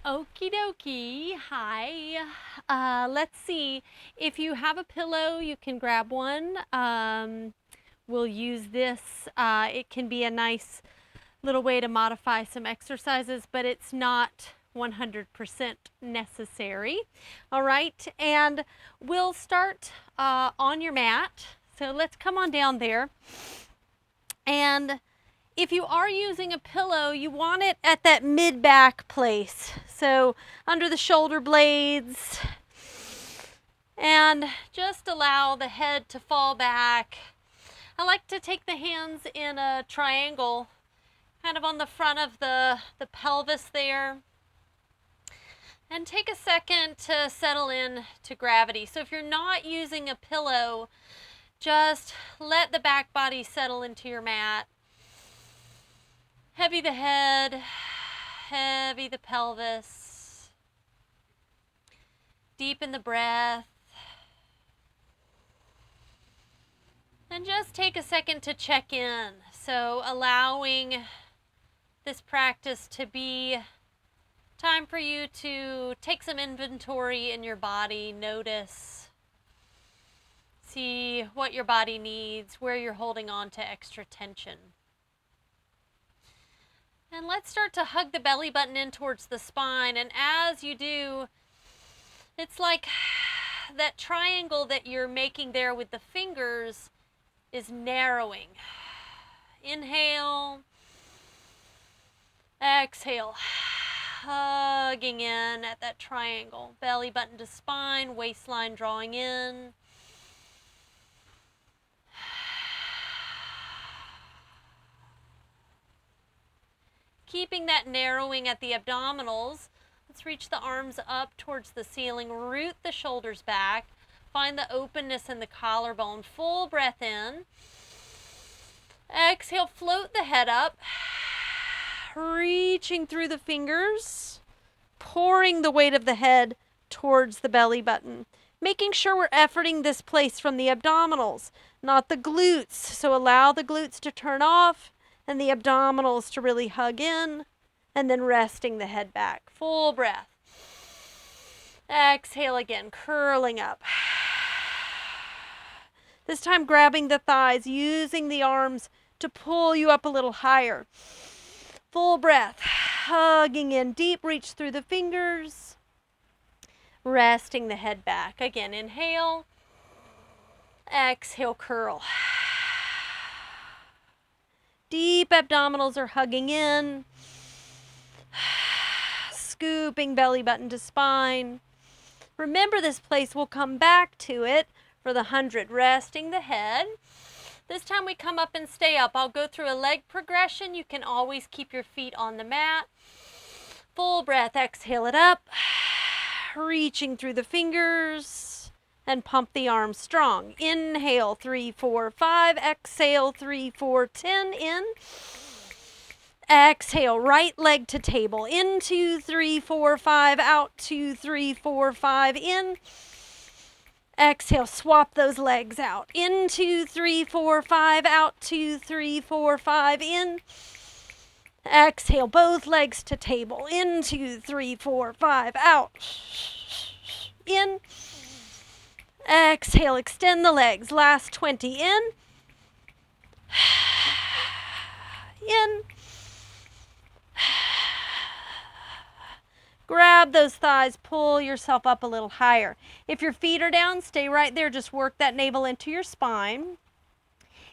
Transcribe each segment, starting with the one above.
Okie dokie. Hi. Let's see. If you have a pillow, you can grab one. We'll use this. It can be a nice little way to modify some exercises, but it's not 100% necessary. All right. And we'll start on your mat. So let's come on down there. And if you are using a pillow, you want it at that mid-back place. So under the shoulder blades. And just allow the head to fall back. I like to take the hands in a triangle, kind of on the front of the pelvis there. And take a second to settle in to gravity. So if you're not using a pillow, just let the back body settle into your mat. Heavy the head, heavy the pelvis. Deepen the breath. And just take a second to check in. So allowing this practice to be time for you to take some inventory in your body, notice, see what your body needs, where you're holding on to extra tension. And let's start to hug the belly button in towards the spine. And as you do, it's like that triangle that you're making there with the fingers is narrowing. Inhale. Exhale. Hugging in at that triangle. Belly button to spine, waistline drawing in. Keeping that narrowing at the abdominals. Let's reach the arms up towards the ceiling. Root the shoulders back. Find the openness in the collarbone. Full breath in. Exhale, float the head up. Reaching through the fingers. Pouring the weight of the head towards the belly button. Making sure we're efforting this place from the abdominals, not the glutes. So allow the glutes to turn off and the abdominals to really hug in, and then resting the head back. Full breath. Exhale again, curling up. This time grabbing the thighs, using the arms to pull you up a little higher. Full breath, hugging in, deep reach through the fingers. Resting the head back. Again, inhale. Exhale, curl. Deep abdominals are hugging in. Scooping belly button to spine. Remember, this place, we'll come back to it for the 100. Resting the head. This time we come up and stay up. I'll go through a leg progression. You can always keep your feet on the mat. Full breath, exhale it up. Reaching through the fingers. And pump the arms strong. Inhale, 3, 4, 5. Exhale, 3, 4, 10. In. Exhale, right leg to table. In, 2, 3, 4, 5. Out, 2, 3, 4, 5. In. Exhale, swap those legs out. In, 2, 3, 4, 5. Out, 2, 3, 4, 5. In. Exhale, both legs to table. In, 2, 3, 4, 5. Out. In. Exhale, extend the legs. Last 20. In. In. Grab those thighs, pull yourself up a little higher. If your feet are down, stay right there. Just work that navel into your spine.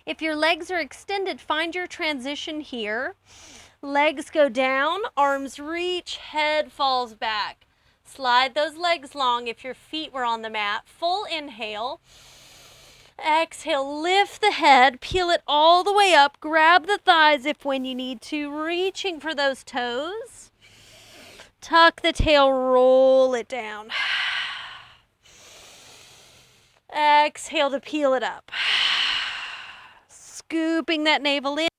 If your legs are extended, find your transition here. Legs go down, arms reach, head falls back. Slide those legs long if your feet were on the mat. Full inhale. Exhale, lift the head, peel it all the way up. Grab the thighs if when you need to, reaching for those toes. Tuck the tail, roll it down. Exhale to peel it up. Scooping that navel in.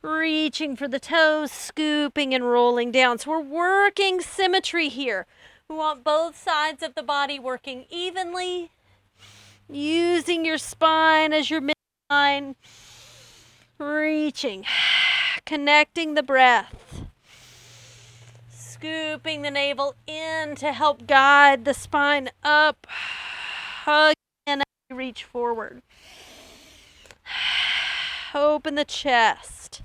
Reaching for the toes, scooping and rolling down. So we're working symmetry here. We want both sides of the body working evenly. Using your spine as your midline. Reaching. Connecting the breath. Scooping the navel in to help guide the spine up. Hug in as you reach forward. Open the chest.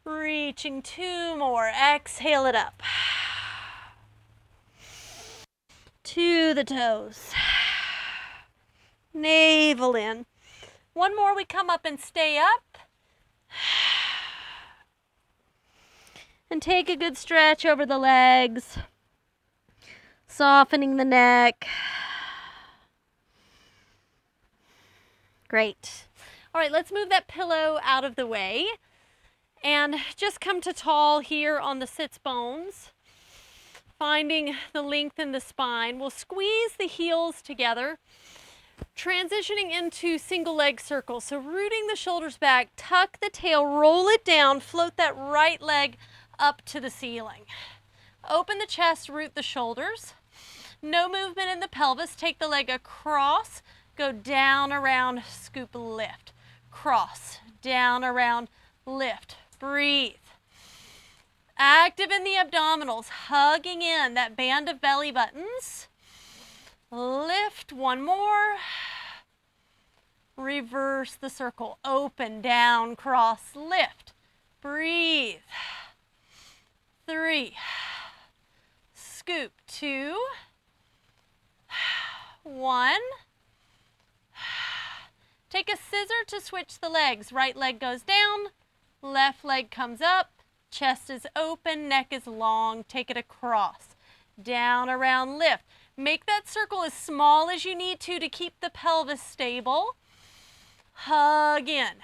Reaching 2 more. Exhale it up. To the toes. Navel in. 1 more, we come up and stay up. And take a good stretch over the legs. Softening the neck. Great. All right, let's move that pillow out of the way. And just come to tall here on the sits bones. Finding the length in the spine. We'll squeeze the heels together. Transitioning into single leg circle. So rooting the shoulders back, tuck the tail, roll it down, float that right leg up to the ceiling. Open the chest, root the shoulders. No movement in the pelvis. Take the leg across, go down, around, scoop, lift. Cross, down, around, lift. Breathe. Active in the abdominals, hugging in that band of belly buttons. Lift, 1 more. Reverse the circle. Open, down, cross, lift. Breathe. 3. Scoop, 2. 1. Take a scissor to switch the legs. Right leg goes down, left leg comes up, chest is open, neck is long. Take it across. Down, around, lift. Make that circle as small as you need to keep the pelvis stable. Hug in.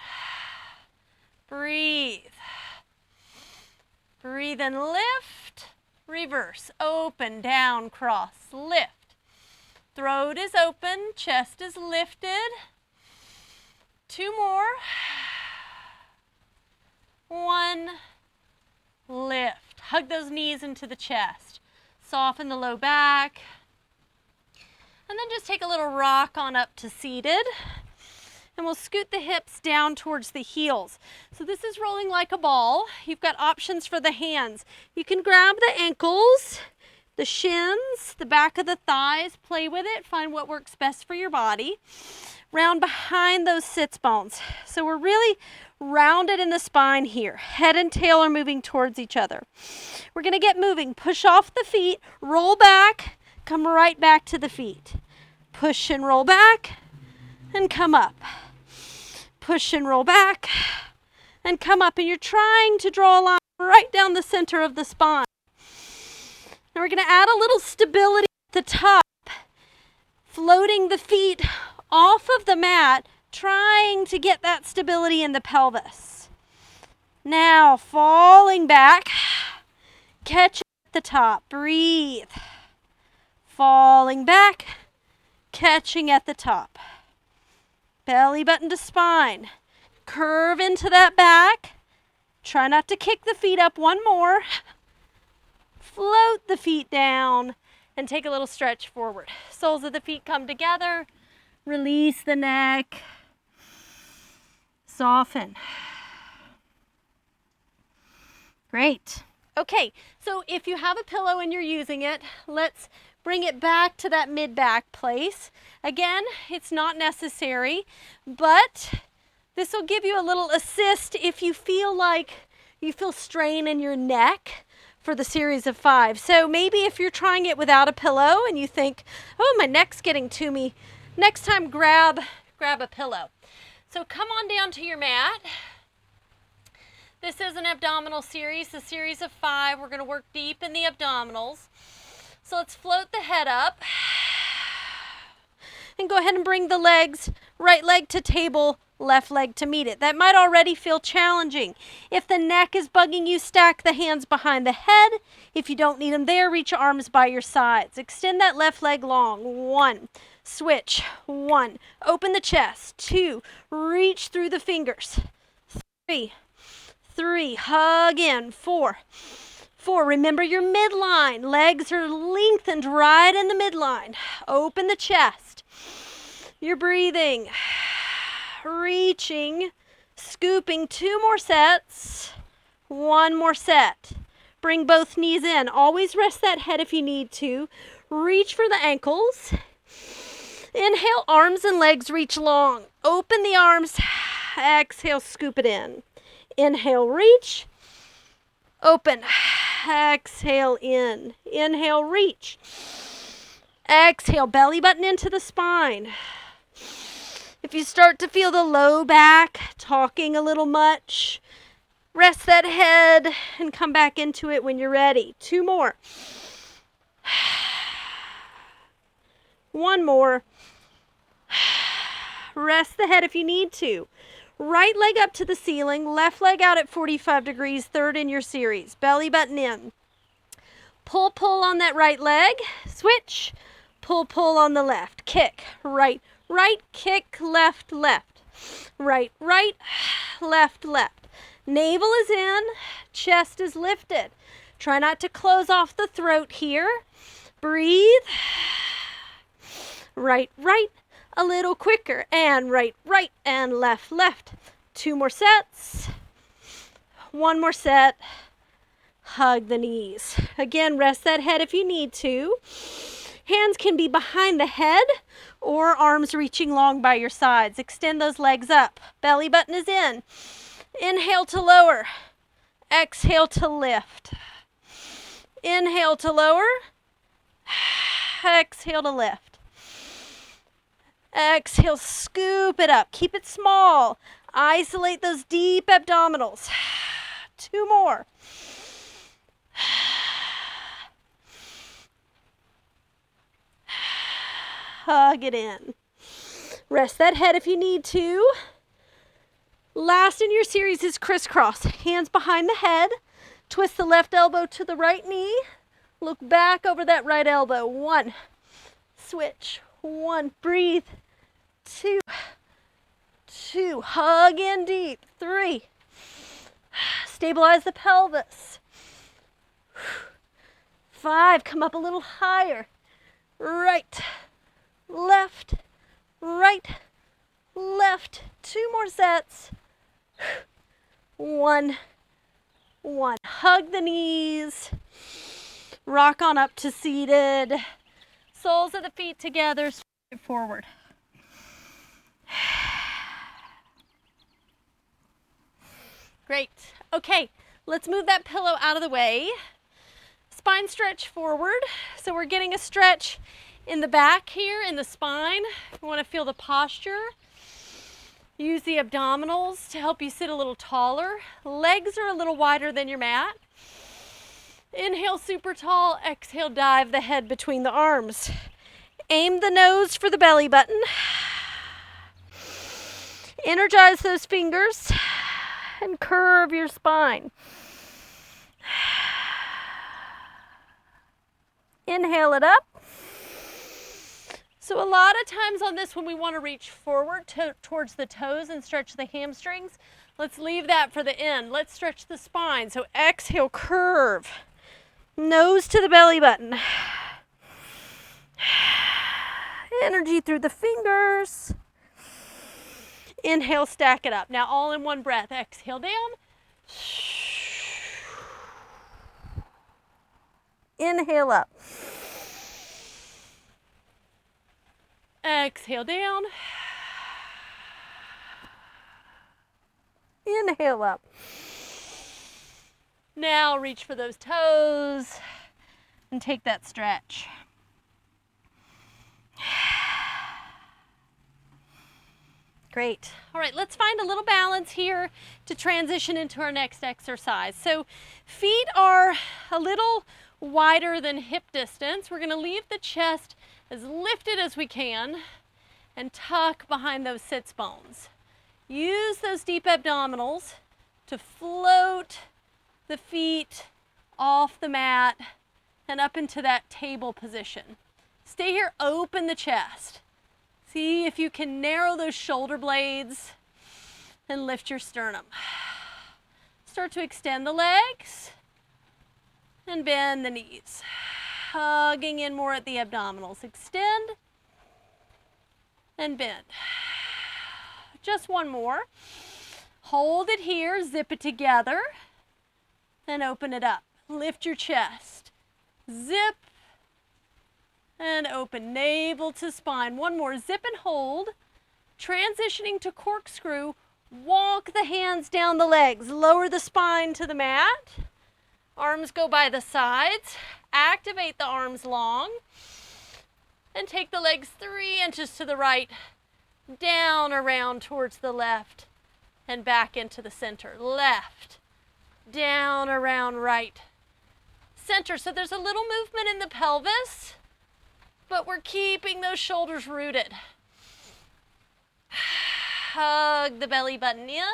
Breathe. Breathe and lift. Reverse. Open, down, cross, lift. Throat is open, chest is lifted. 2 more. 1. Lift. Hug those knees into the chest. Soften the low back. And then just take a little rock on up to seated. And we'll scoot the hips down towards the heels. So this is rolling like a ball. You've got options for the hands. You can grab the ankles, the shins, the back of the thighs, play with it, find what works best for your body. Round behind those sits bones. So we're really rounded in the spine here. Head and tail are moving towards each other. We're going to get moving. Push off the feet, roll back, come right back to the feet. Push and roll back and come up. Push and roll back and come up. And you're trying to draw a line right down the center of the spine. Now we're going to add a little stability at the top, floating the feet off of the mat, trying to get that stability in the pelvis. Now falling back, catching at the top, breathe. Falling back, catching at the top. Belly button to spine. Curve into that back. Try not to kick the feet up. 1 more. Float the feet down and take a little stretch forward. Soles of the feet come together. Release the neck. Soften. Great. Okay, so if you have a pillow and you're using it, let's bring it back to that mid-back place. Again, it's not necessary, but this will give you a little assist if you feel like you feel strain in your neck for the series of 5. So maybe if you're trying it without a pillow and you think, oh, my neck's getting to me, next time grab a pillow. So come on down to your mat. This is an abdominal series, a series of 5. We're going to work deep in the abdominals. So let's float the head up. And go ahead and bring the legs, right leg to table, left leg to meet it. That might already feel challenging. If the neck is bugging you, stack the hands behind the head. If you don't need them there, reach arms by your sides. Extend that left leg long. 1. Switch. 1. Open the chest. 2. Reach through the fingers. 3. Hug in. 4. Remember your midline. Legs are lengthened right in the midline. Open the chest. You're breathing. Reaching. Scooping. 2 more sets. 1 more set. Bring both knees in. Always rest that head if you need to. Reach for the ankles. Inhale, arms and legs reach long. Open the arms. Exhale, scoop it in. Inhale, reach. Open. Exhale, in. Inhale, reach. Exhale, belly button into the spine. If you start to feel the low back, talking a little much, rest that head and come back into it when you're ready. 2 more. 1 more. Rest the head if you need to. Right leg up to the ceiling, left leg out at 45 degrees, third in your series. Belly button in. Pull, pull on that right leg. Switch. Pull, pull on the left. Kick. Right, right. Kick, left, left. Right, right. Left, left. Navel is in. Chest is lifted. Try not to close off the throat here. Breathe. Right, right. A little quicker. And right, right. And left, left. 2 more sets. 1 more set. Hug the knees. Again, rest that head if you need to. Hands can be behind the head or arms reaching long by your sides. Extend those legs up. Belly button is in. Inhale to lower. Exhale to lift. Inhale to lower. Exhale to lift. Exhale, scoop it up. Keep it small. Isolate those deep abdominals. 2 more. Hug it in. Rest that head if you need to. Last in your series is crisscross. Hands behind the head. Twist the left elbow to the right knee. Look back over that right elbow. 1. Switch. 1. Breathe. 2. 2. Hug in deep. 3. Stabilize the pelvis. 5. Come up a little higher. Right. Left. Right. Left. 2 more sets. 1. 1. Hug the knees. Rock on up to seated. Soles of the feet together, straight forward. Great. Okay, let's move that pillow out of the way. Spine stretch forward. So we're getting a stretch in the back here, in the spine. We want to feel the posture. Use the abdominals to help you sit a little taller. Legs are a little wider than your mat. Inhale, super tall. Exhale, dive the head between the arms. Aim the nose for the belly button. Energize those fingers and curve your spine. Inhale it up. So a lot of times on this one, we want to reach forward towards the toes and stretch the hamstrings. Let's leave that for the end. Let's stretch the spine. So exhale, curve. Nose to the belly button. Energy through the fingers. Inhale, stack it up. Now all in one breath. Exhale down. Inhale up. Exhale down. Inhale up. Now reach for those toes and take that stretch. Great. All right, let's find a little balance here to transition into our next exercise. So feet are a little wider than hip distance. We're going to leave the chest as lifted as we can and tuck behind those sits bones. Use those deep abdominals to float the feet off the mat and up into that table position. Stay here, open the chest. See if you can narrow those shoulder blades and lift your sternum. Start to extend the legs and bend the knees. Hugging in more at the abdominals. Extend and bend. Just one more. Hold it here, zip it together, and open it up. Lift your chest. Zip and open, navel to spine. One more, zip and hold. Transitioning to corkscrew, walk the hands down the legs. Lower the spine to the mat. Arms go by the sides. Activate the arms long. And take the legs 3 inches to the right, down around towards the left, and back into the center. Left, down around right, center. So there's a little movement in the pelvis, but we're keeping those shoulders rooted. Hug the belly button in.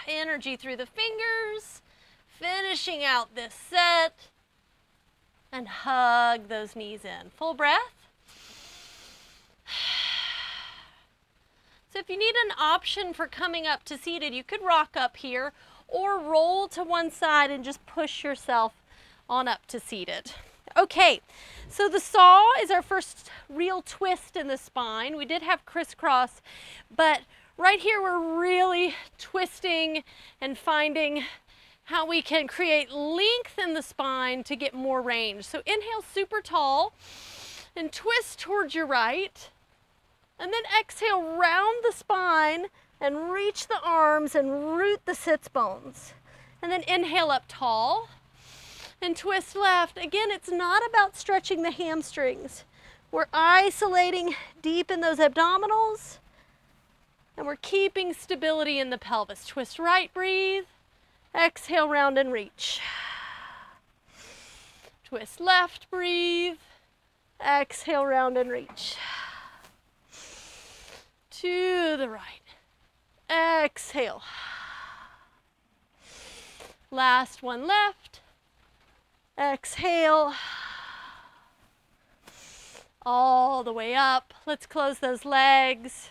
Energy through the fingers. Finishing out this set. And hug those knees in. Full breath. So if you need an option for coming up to seated, you could rock up here or roll to one side and just push yourself on up to seated. Okay, so the saw is our first real twist in the spine. We did have crisscross, but right here we're really twisting and finding how we can create length in the spine to get more range. So inhale super tall and twist towards your right. And then exhale, round the spine and reach the arms and root the sits bones. And then inhale up tall and twist left. Again, it's not about stretching the hamstrings. We're isolating deep in those abdominals and we're keeping stability in the pelvis. Twist right, breathe. Exhale, round and reach. Twist left, breathe. Exhale, round and reach. To the right. Exhale. Last one left. Exhale. All the way up. Let's close those legs.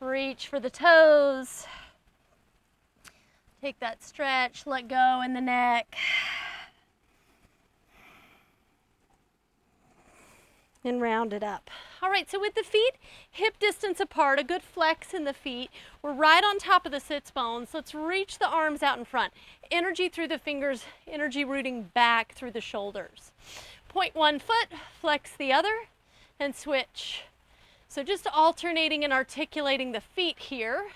Reach for the toes. Take that stretch, let go in the neck. And round it up. All right, so with the feet hip distance apart, a good flex in the feet. We're right on top of the sits bones. Let's reach the arms out in front. Energy through the fingers, energy rooting back through the shoulders. Point one foot, flex the other, and switch. So just alternating and articulating the feet here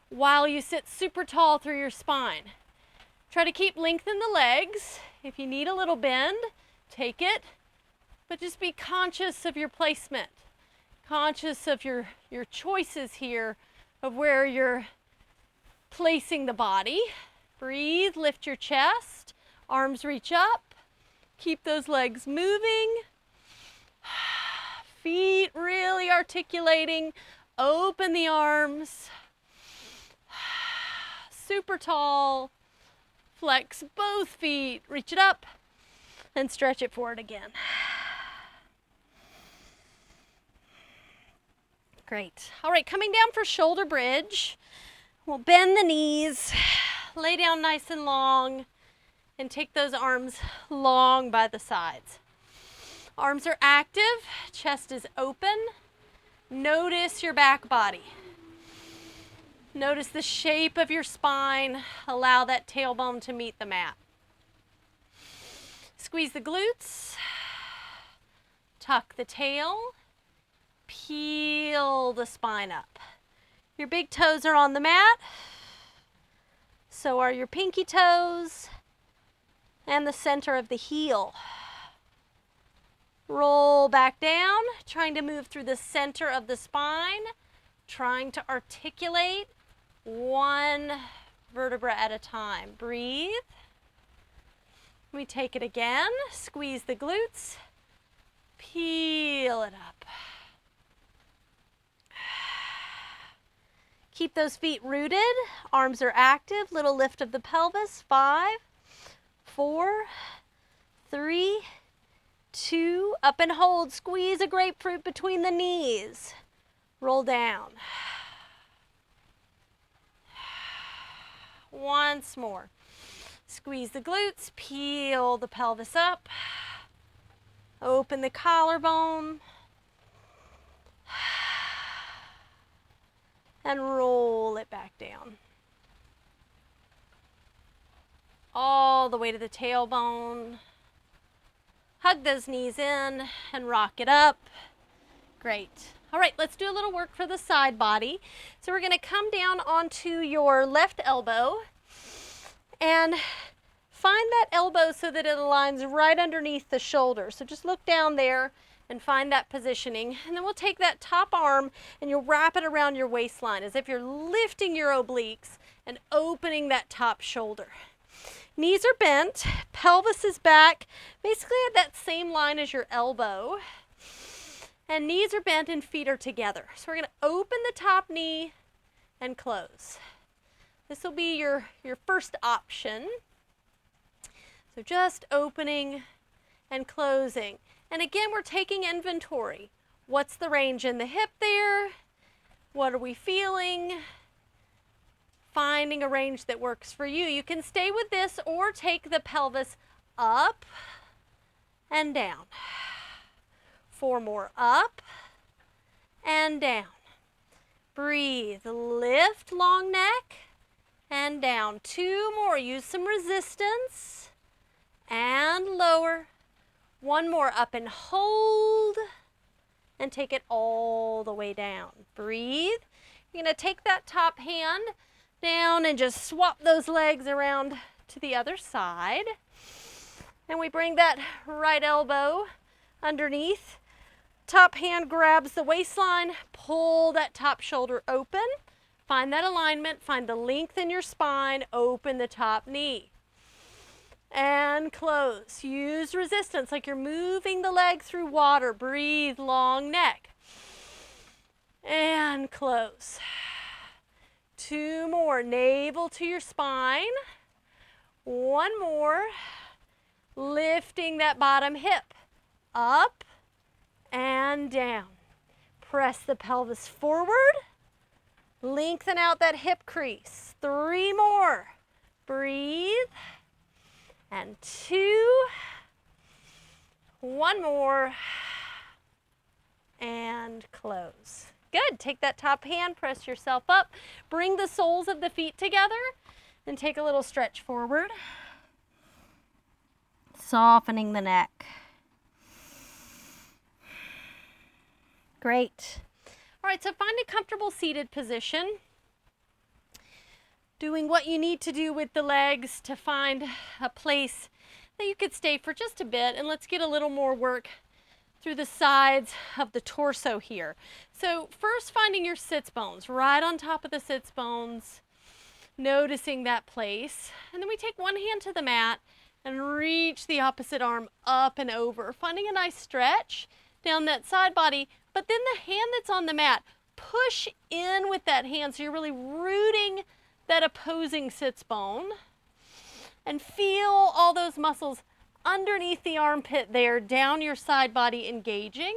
while you sit super tall through your spine. Try to keep lengthen the legs. If you need a little bend, take it. But just be conscious of your placement, conscious of your choices here of where you're placing the body. Breathe, lift your chest, arms reach up, keep those legs moving. Feet really articulating, open the arms. Super tall, flex both feet, reach it up and stretch it forward again. Great. All right, coming down for shoulder bridge. We'll bend the knees, lay down nice and long, and take those arms long by the sides. Arms are active, chest is open. Notice your back body. Notice the shape of your spine. Allow that tailbone to meet the mat. Squeeze the glutes. Tuck the tail. Peel the spine up. Your big toes are on the mat. So are your pinky toes and the center of the heel. Roll back down, trying to move through the center of the spine, trying to articulate one vertebra at a time. Breathe. We take it again. Squeeze the glutes. Peel it up. Keep those feet rooted. Arms are active. Little lift of the pelvis. 5, 4, 3, 2. Up and hold. Squeeze a grapefruit between the knees. Roll down. Once more. Squeeze the glutes. Peel the pelvis up. Open the collarbone. And roll it back down. all the way to the tailbone. Hug those knees in and rock it up. Great. All right, let's do a little work for the side body. So we're going to come down onto your left elbow and find that elbow so that it aligns right underneath the shoulder. So just look down there and find that positioning. And then we'll take that top arm and you'll wrap it around your waistline as if you're lifting your obliques and opening that top shoulder. Knees are bent, pelvis is back, basically at that same line as your elbow. And knees are bent and feet are together. So we're going to open the top knee and close. This will be your first option. So just opening and closing. And again, we're taking inventory. What's the range in the hip there? What are we feeling? Finding a range that works for you. You can stay with this or take the pelvis up and down. 4 more, up and down. Breathe, lift, long neck, and down. 2 more, use some resistance, and lower. 1 more, up and hold, and take it all the way down. Breathe. You're going to take that top hand down and just swap those legs around to the other side. And we bring that right elbow underneath. Top hand grabs the waistline, pull that top shoulder open. Find that alignment, find the length in your spine, open the top knee. And close. Use resistance like you're moving the leg through water. Breathe, long neck. And close. 2 more, navel to your spine. 1 more, lifting that bottom hip. Up and down. Press the pelvis forward. Lengthen out that hip crease. 3 more. Breathe. And 2. 1 more. And close. Good. Take that top hand, press yourself up. Bring the soles of the feet together and take a little stretch forward. Softening the neck. Great. All right, so find a comfortable seated position. Doing what you need to do with the legs to find a place that you could stay for just a bit. And let's get a little more work through the sides of the torso here. So first, finding your sits bones, right on top of the sits bones, noticing that place. And then we take one hand to the mat and reach the opposite arm up and over, finding a nice stretch down that side body. But then the hand that's on the mat, push in with that hand so you're really rooting that opposing sits bone. And feel all those muscles underneath the armpit there, down your side body engaging.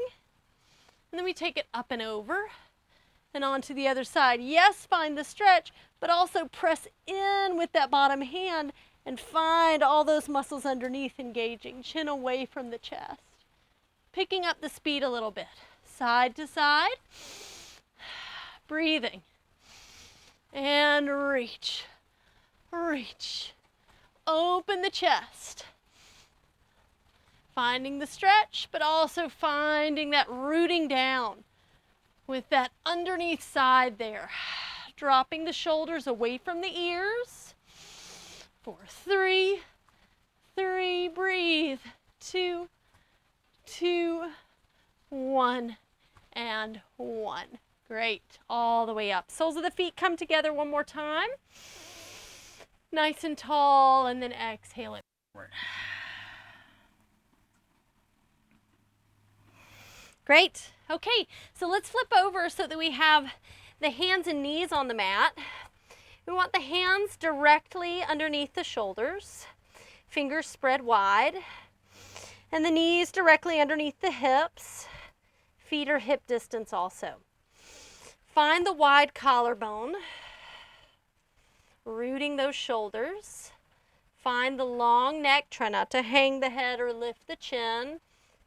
And then we take it up and over and onto the other side. Yes, find the stretch, but also press in with that bottom hand and find all those muscles underneath engaging, chin away from the chest. Picking up the speed a little bit, side to side. Breathing. And reach, reach. Open the chest. Finding the stretch, but also finding that rooting down with that underneath side there. Dropping the shoulders away from the ears. 4, 3, breathe. 2, 1, and 1. Great, all the way up. Soles of the feet come together one more time. Nice and tall, and then exhale it forward. Great. Okay, so let's flip over so that we have the hands and knees on the mat. We want the hands directly underneath the shoulders, fingers spread wide, and the knees directly underneath the hips. Feet are hip distance also. Find the wide collarbone, rooting those shoulders. Find the long neck. Try not to hang the head or lift the chin.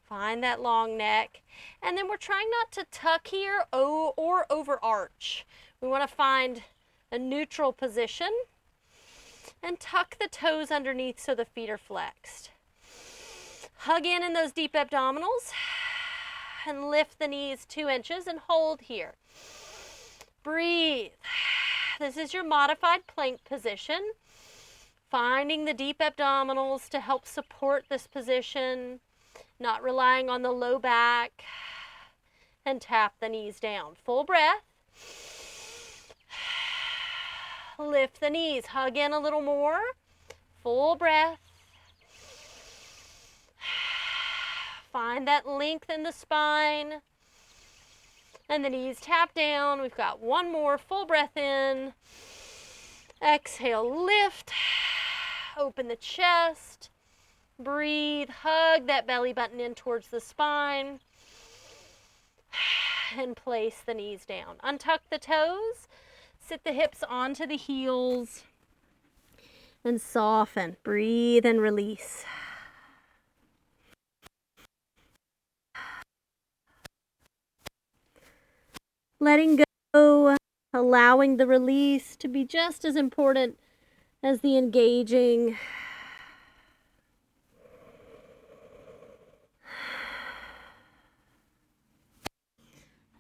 Find that long neck. And then we're trying not to tuck here or overarch. We want to find a neutral position. And tuck the toes underneath so the feet are flexed. Hug in those deep abdominals and lift the knees 2 inches and hold here. Breathe. This is your modified plank position. Finding the deep abdominals to help support this position, not relying on the low back, and tap the knees down. Full breath. Lift the knees, hug in a little more. Full breath. Find that length in the spine. And the knees tap down. We've got one more. Full breath in. Exhale, lift. Open the chest. Breathe, hug that belly button in towards the spine. And place the knees down. Untuck the toes. Sit the hips onto the heels and soften. Breathe and release. Letting go, allowing the release to be just as important as the engaging.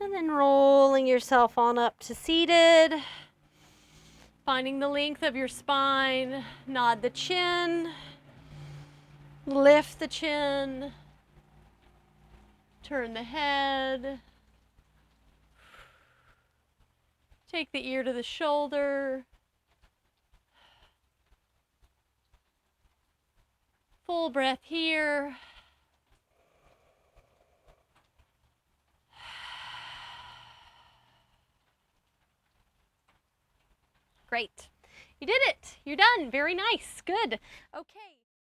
And then rolling yourself on up to seated. Finding the length of your spine. Nod the chin. Lift the chin. Turn the head. Take the ear to the shoulder. Full breath here. Great. You did it. You're done. Very nice. Good. Okay.